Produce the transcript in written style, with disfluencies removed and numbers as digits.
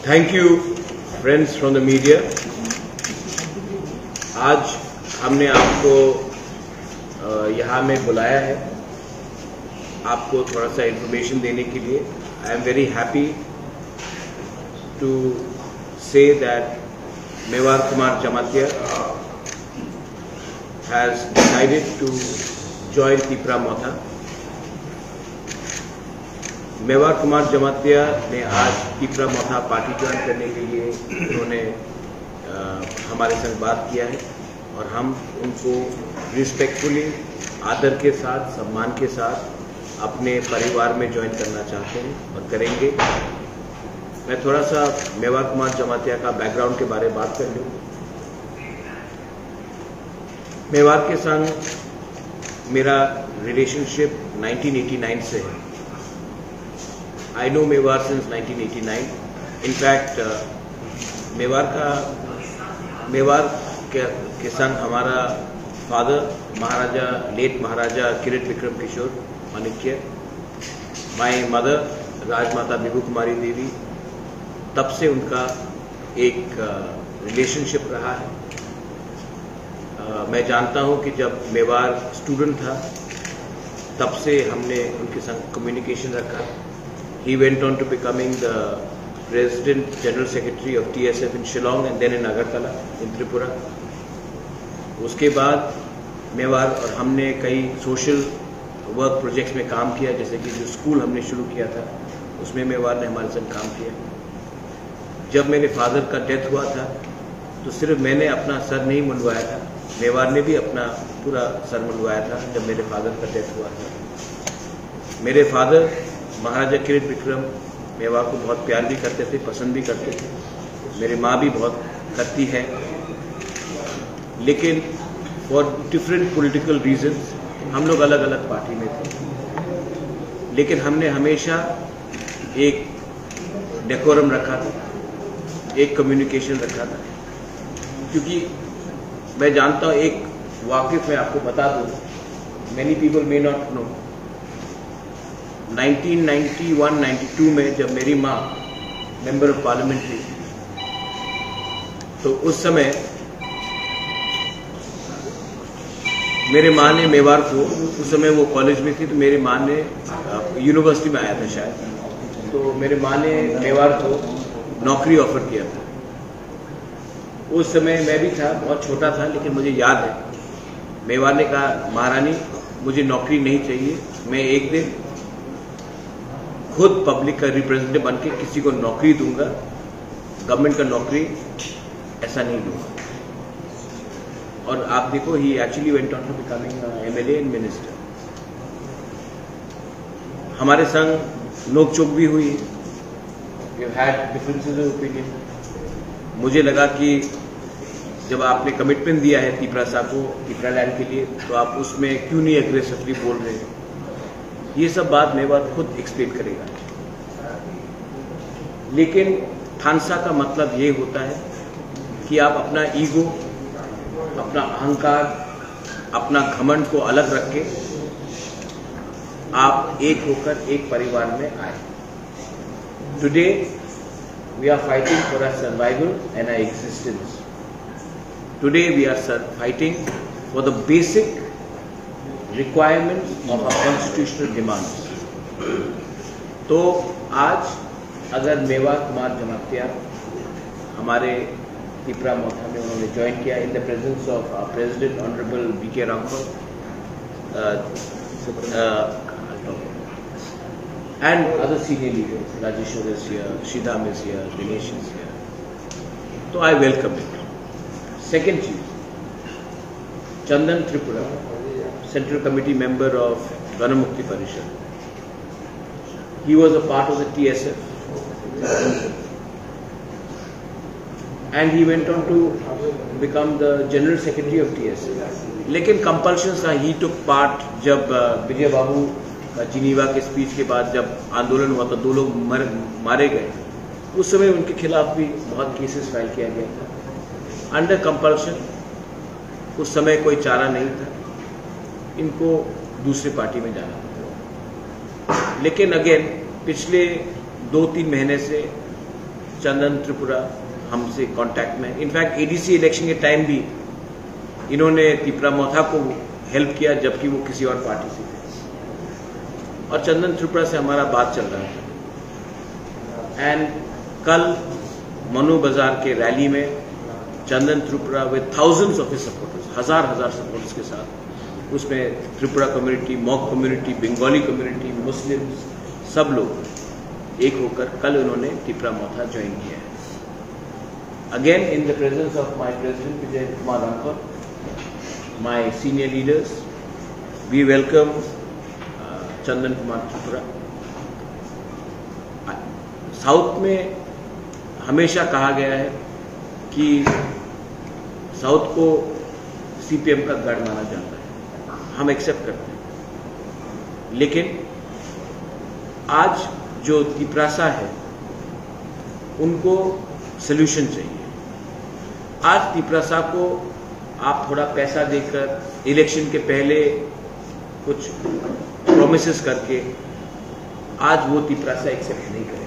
Thank you friends from the media. आज हमने आपको यहाँ में बुलाया है आपको थोड़ा सा इन्फॉर्मेशन देने के लिए। I am very happy to say that Mewar Kumar Jamatia has decided to join Tipra Motha. Mewar Kumar Jamatia ने आज तिपरा मोथा पार्टी ज्वाइन करने के लिए उन्होंने हमारे संग बात किया है और हम उनको रिस्पेक्टफुली आदर के साथ सम्मान के साथ अपने परिवार में ज्वाइन करना चाहते हैं और करेंगे। मैं थोड़ा सा मेवार कुमार जमातिया का बैकग्राउंड के बारे में बात कर लूँ। मेवार के संग मेरा रिलेशनशिप 1989 से है। I know Mewar since 1989. In fact, Mewar के संग हमारा father late Maharaja Kirit Bikram Kishore Manikya, my mother Rajmata Bibhu Kumari Devi, तब से उनका एक रिलेशनशिप रहा है। मैं जानता हूं कि जब मेवार स्टूडेंट था तब से हमने उनके संग कम्युनिकेशन रखा। He went on to becoming the President General Secretary of TSF in Shillong and then in Agartala in Tripura. उसके बाद मेवार और हमने कई सोशल वर्क प्रोजेक्ट्स में काम किया, जैसे कि जो स्कूल हमने शुरू किया था उसमें मेवार ने हमारे साथ काम किया। जब मेरे फादर का डेथ हुआ था तो सिर्फ मैंने अपना सर नहीं मुंडवाया था, मेवार ने भी अपना पूरा सर मुंडवाया था जब मेरे फादर का डेथ हुआ था। मेरे फादर महाराजा किरीट विक्रम मेवार को बहुत प्यार भी करते थे, पसंद भी करते थे। मेरी माँ भी बहुत करती है, लेकिन फॉर डिफरेंट पॉलिटिकल रीजंस हम लोग अलग अलग पार्टी में थे। लेकिन हमने हमेशा एक डेकोरम रखा था, एक कम्युनिकेशन रखा था। क्योंकि मैं जानता हूँ, एक वाकिफ मैं आपको बता दूँ, many people may not know, 1991-92 में जब मेरी माँ मेंबर ऑफ पार्लियामेंट थी तो उस समय मेरे माँ ने मेवार को, उस समय वो कॉलेज में थी तो मेरी माँ ने यूनिवर्सिटी में आया था शायद, तो मेरे माँ ने मेवार को नौकरी ऑफर किया था। उस समय मैं भी था, बहुत छोटा था, लेकिन मुझे याद है मेवार ने कहा, महारानी मुझे नौकरी नहीं चाहिए, मैं एक दिन खुद पब्लिक का रिप्रेजेंटेटिव बन के किसी को नौकरी दूंगा, गवर्नमेंट का नौकरी ऐसा नहीं दूंगा। और आप देखो, he actually went on to becoming MLA and minister. हमारे संग नोकझोंक भी हुई, we had differences of opinion. मुझे लगा कि जब आपने कमिटमेंट दिया है तिपरा साहब को, तिपरा लैंड के लिए, तो आप उसमें क्यों नहीं एग्रेसिवली बोल रहे हैं। ये सब बात मेवार खुद एक्सप्लेन करेगा। लेकिन थानसा का मतलब ये होता है कि आप अपना ईगो, अपना अहंकार, अपना घमंड को अलग रख के आप एक होकर एक परिवार में आए। Today we are fighting for our survival and our existence. Today we are fighting for the basic requirements of our constitutional demands। तो आज अगर मेवार कुमार जमातिया हमारे तिपरा मोथा में उन्होंने ज्वाइन किया in the presence of our president honourable BK Rampur and other senior leaders, Rajeshwar is here, Shidam is here, Dinesh is here, तो I welcome it. Second चीज, चंदन Tripura, Central Committee member of Ganamukti Parishad. He was a part of the TSF and he went on to become the General Secretary of TSF. लेकिन compulsions था, he took part जब विजय बाबू का Geneva के speech के बाद जब आंदोलन हुआ तो 2 लोग मारे गए, उस समय उनके खिलाफ भी बहुत केसेस फाइल किया गया था अंडर कंपल्शन। उस समय कोई चारा नहीं था, इनको दूसरी पार्टी में जाना था। लेकिन अगेन पिछले 2-3 महीने से चंदन त्रिपुरा हमसे कांटेक्ट में। इनफैक्ट एडीसी इलेक्शन के टाइम भी इन्होंने त्रिपुरा मोथा को हेल्प किया, जबकि वो किसी और पार्टी से थे। और चंदन त्रिपुरा से हमारा बात चल रहा है। एंड कल मनु बाजार के रैली में Chandan Tripura with thousands of his supporters, हजार सपोर्टर्स के साथ, उसमें Tripura community, Mog community, Bengali community, Muslims, सब लोग एक होकर कल उन्होंने त्रिपुरा मोथा ज्वाइन किया है। Again in the presence of my president Vijay Kumar Ramphal, my senior leaders, we welcome Chandan Kumar Tripura. South में हमेशा कहा गया है कि साउथ को सीपीएम का गढ़ माना जाता है, हम एक्सेप्ट करते हैं। लेकिन आज जो तिपरासा है उनको सल्यूशन चाहिए। आज तिपरासा को आप थोड़ा पैसा देकर इलेक्शन के पहले कुछ प्रोमिसेस करके आज वो तिपरासा एक्सेप्ट नहीं कर